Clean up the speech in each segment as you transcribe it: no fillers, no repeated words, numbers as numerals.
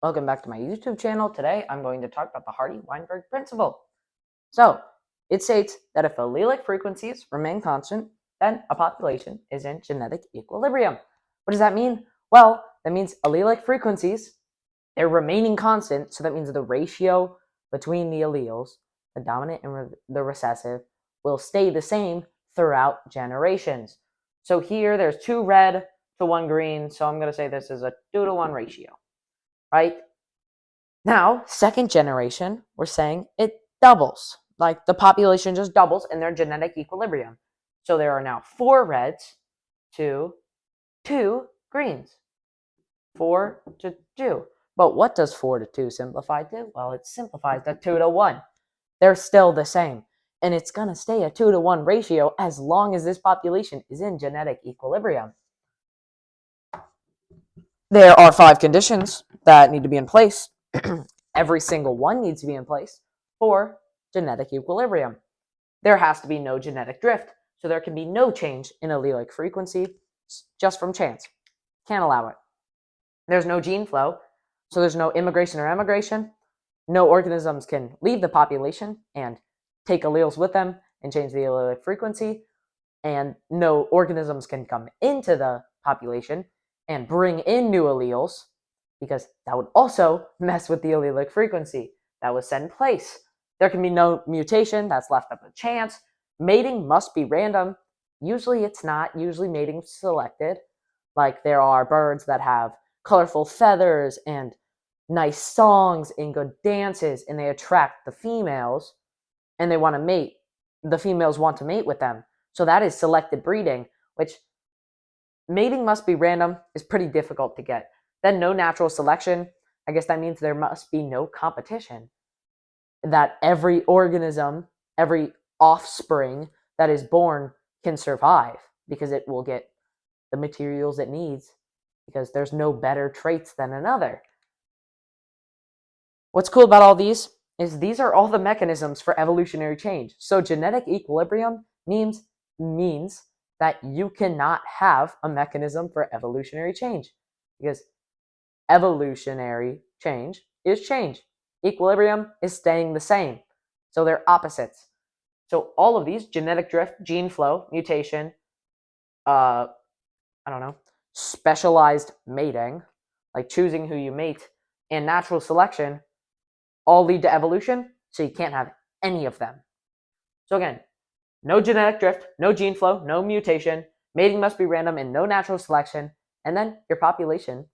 Welcome back to my YouTube channel. Today I'm going to talk about the Hardy-Weinberg Principle. So, it states that if allelic frequencies remain constant, then a population is in genetic equilibrium. What does that mean? Well, that means allelic frequencies, they're remaining constant, so that means the ratio between the alleles, the dominant and the recessive, will stay the same throughout generations. So here there's 2 red to 1 green, so I'm going to say this is a 2-to-1 ratio. Right? Now, second generation, we're saying it doubles. Like the population just doubles in their genetic equilibrium. So there are now 4 reds to 2 greens. 4 to 2. But what does 4 to 2 simplify to? Well, it simplifies to 2 to 1. They're still the same. And it's going to stay a 2-to-1 ratio as long as this population is in genetic equilibrium. There are 5 conditions that need to be in place. Every single one needs to be in place for genetic equilibrium. There has to be no genetic drift, so there can be no change in allelic frequency just from chance. Can't allow it. There's no gene flow, so there's no immigration or emigration. No organisms can leave the population and take alleles with them and change the allelic frequency, and no organisms can come into the population and bring in new alleles, because that would also mess with the allelic frequency that was set in place. There can be no mutation that's left up to chance. Mating must be random. Usually it's not. Usually mating's selected. Like there are birds that have colorful feathers and nice songs and good dances, and they attract the females, and they want to mate. The females want to mate with them. So that is selected breeding, which mating must be random is pretty difficult to get. Then no natural selection. I guess that means there must be no competition. That every organism, every offspring that is born can survive because it will get the materials it needs because there's no better traits than another. What's cool about all these is these are all the mechanisms for evolutionary change. So genetic equilibrium means that you cannot have a mechanism for evolutionary change, because evolutionary change is change. Equilibrium is staying the same. So they're opposites. So all of these, genetic drift, gene flow, mutation, specialized mating, like choosing who you mate, and natural selection, all lead to evolution, so you can't have any of them. So again, no genetic drift, no gene flow, no mutation, mating must be random, and no natural selection, and then your population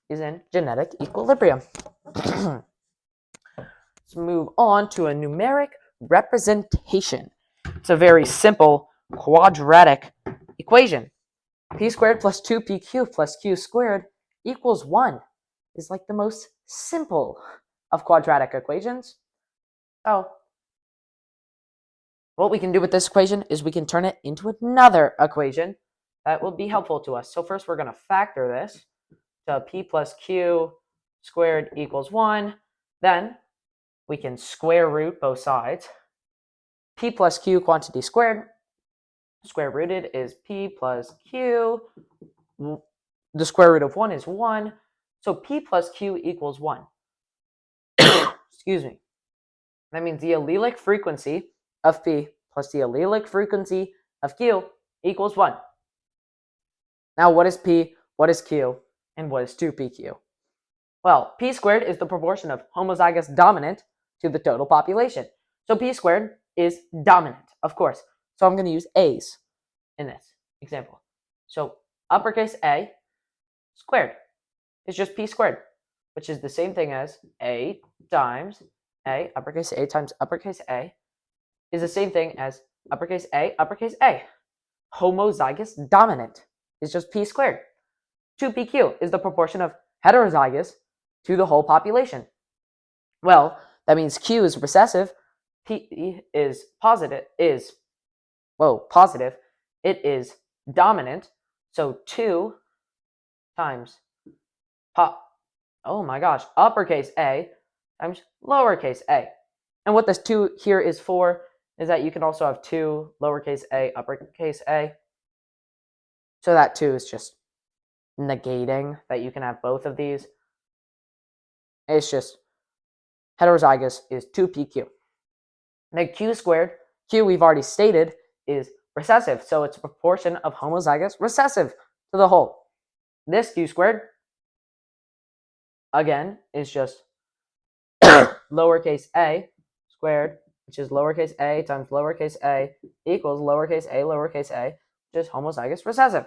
is in genetic equilibrium. Let's move on to a numeric representation. It's a very simple quadratic equation. P squared plus 2pq plus q squared equals 1 is like the most simple of quadratic equations. So what we can do with this equation is we can turn it into another equation that will be helpful to us. So first we're going to factor this to p plus q squared equals 1. Then we can square root both sides. P plus q quantity squared. Square rooted is p plus q. The square root of 1 is 1. So p plus q equals 1. Excuse me. That means the allelic frequency of p plus the allelic frequency of q equals 1. Now what is p, what is q, and what is 2pq? Well, p squared is the proportion of homozygous dominant to the total population. So p squared is dominant, of course. So I'm going to use a's in this example. So uppercase A squared is just p squared, which is the same thing as a times a, uppercase A times uppercase A, is the same thing as uppercase A, uppercase A. Homozygous dominant is just p squared. 2pq is the proportion of heterozygous to the whole population. Well, that means q is recessive, p is positive, it is dominant, so 2 times uppercase A times lowercase a. And what this 2 here is for is that you can also have 2 lowercase a, uppercase a. So that 2 is just negating that you can have both of these. It's just heterozygous is 2pq. Then q squared, q we've already stated is recessive, so it's a proportion of homozygous recessive to the whole. This q squared, again, is just lowercase a squared, which is lowercase a times lowercase a equals lowercase a, which is homozygous recessive.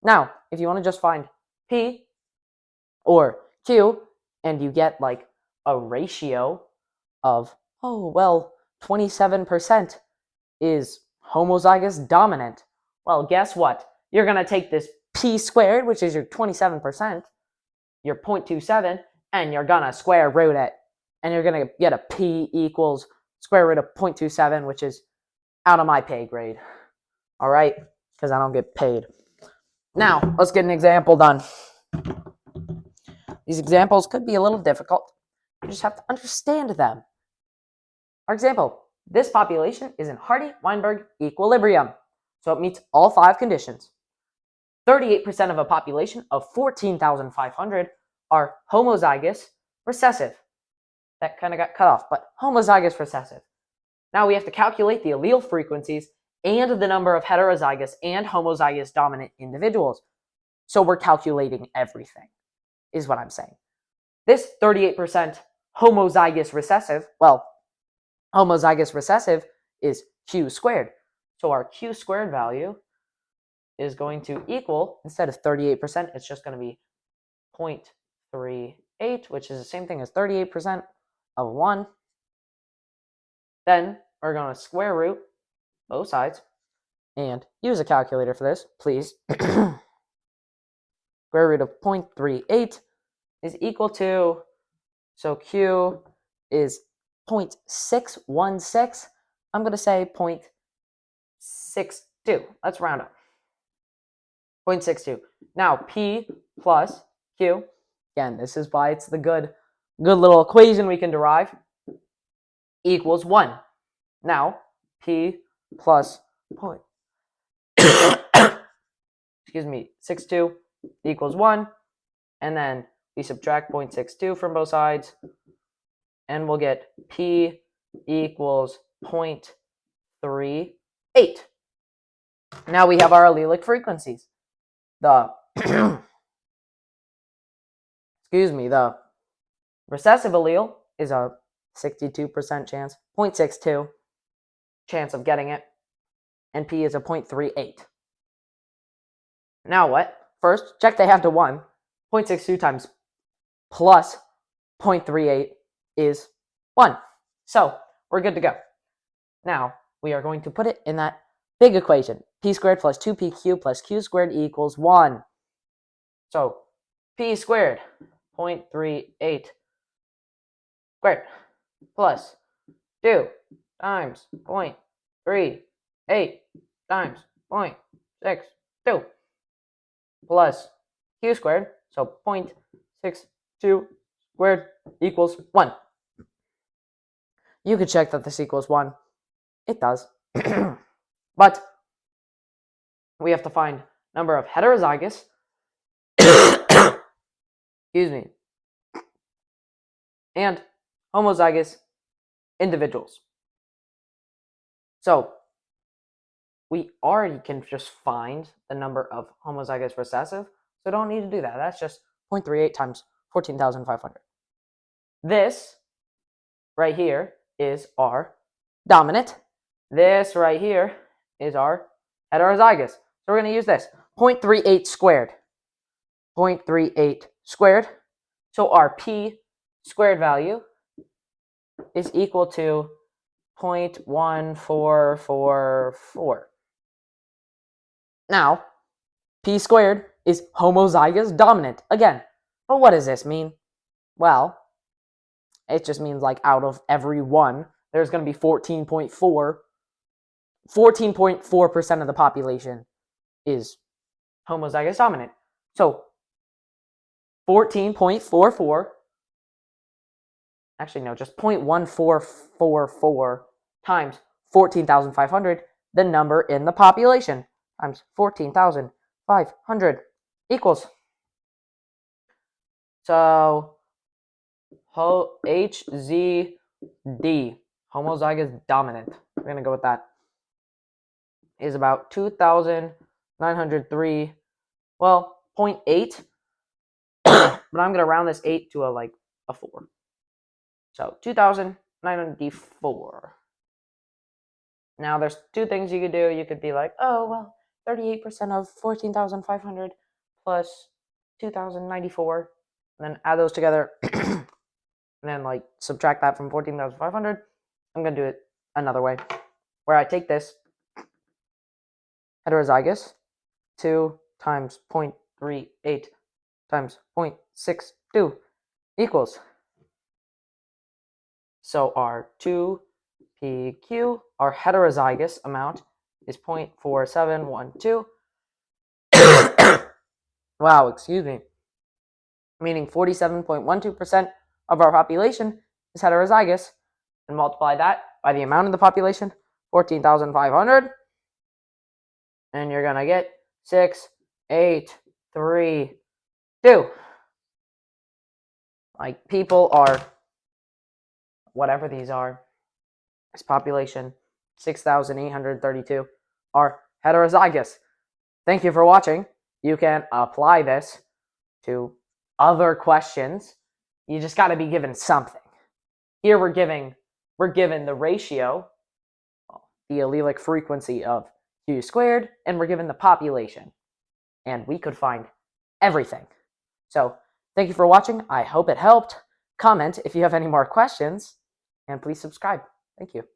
Now, if you want to just find p or q, and you get like a ratio of, oh, well, 27% is homozygous dominant. Well, guess what? You're going to take this p squared, which is your 27%, your 0.27, and you're going to square root it. And you're going to get a p equals square root of 0.27, which is out of my pay grade. All right? Because I don't get paid. Now, let's get an example done. These examples could be a little difficult. You just have to understand them. Our example, this population is in Hardy-Weinberg equilibrium. So it meets all 5 conditions. 38% of a population of 14,500 are homozygous recessive. That kind of got cut off, but homozygous recessive. Now we have to calculate the allele frequencies and the number of heterozygous and homozygous dominant individuals. So we're calculating everything, is what I'm saying. This 38% homozygous recessive, well, homozygous recessive is q squared. So our q squared value is going to equal, instead of 38%, it's just going to be 0.38, which is the same thing as 38% of 1. Then we're going to square root both sides and use a calculator for this, please. Square root of 0.38 is equal to, so q is 0.616. I'm going to say 0.62. Let's round up. 0.62. Now, p plus q, again, this is why it's the good little equation we can derive, equals 1. Now, p plus point, excuse me, 62 equals 1, and then we subtract 0.62 from both sides, and we'll get p equals 0.38. Now we have our allelic frequencies. The the recessive allele is a 62% chance, 0.62 chance of getting it, and p is a 0.38. Now what? First, check they have to 1. 0.62 times plus 0.38 is 1. So we're good to go. Now we are going to put it in that big equation. P squared plus 2pq plus q squared equals 1. So p squared, 0.38 squared, plus 2 times 0.38 times 0.62, plus q squared, so 0.62 squared equals 1. You could check that this equals 1. It does. But we have to find number of heterozygous excuse me, and homozygous individuals. So we already can just find the number of homozygous recessive, so don't need to do that. That's just 0.38 times 14,500. This right here is our dominant. This right here is our heterozygous. So we're going to use this, 0.38 squared. 0.38 squared. So our p squared value is equal to 0.1444. Now, p squared is homozygous dominant. Again, but what does this mean? Well, it just means like out of every one, there's going to be 14.4% of the population is homozygous dominant. So 14.44, actually no, just 0.1444 times 14,500, the number in the population, times 14,500 equals. So HZD, homozygous dominant. We're going to go with that. Is about 2,903, well, 0.8. But I'm going to round this 8 to a 4. So 2,904. Now there's two things you could do. You could be like, oh, well, 38% of 14,500 plus 2,094. And then add those together. And then subtract that from 14,500. I'm going to do it another way, where I take this heterozygous 2 times 0.38 times 0.62 equals. So our 2PQ, our heterozygous amount, is 0.4712. Wow, excuse me. Meaning 47.12% of our population is heterozygous. And multiply that by the amount of the population, 14,500. And you're going to get 6, 8, 3, 2. People are, whatever these are, this population, 6,832, are heterozygous. Thank you for watching. You can apply this to other questions. You just got to be given something. Here we're given the ratio, the allelic frequency of Q squared, and we're given the population. And we could find everything. So thank you for watching. I hope it helped. Comment if you have any more questions, and please subscribe. Thank you.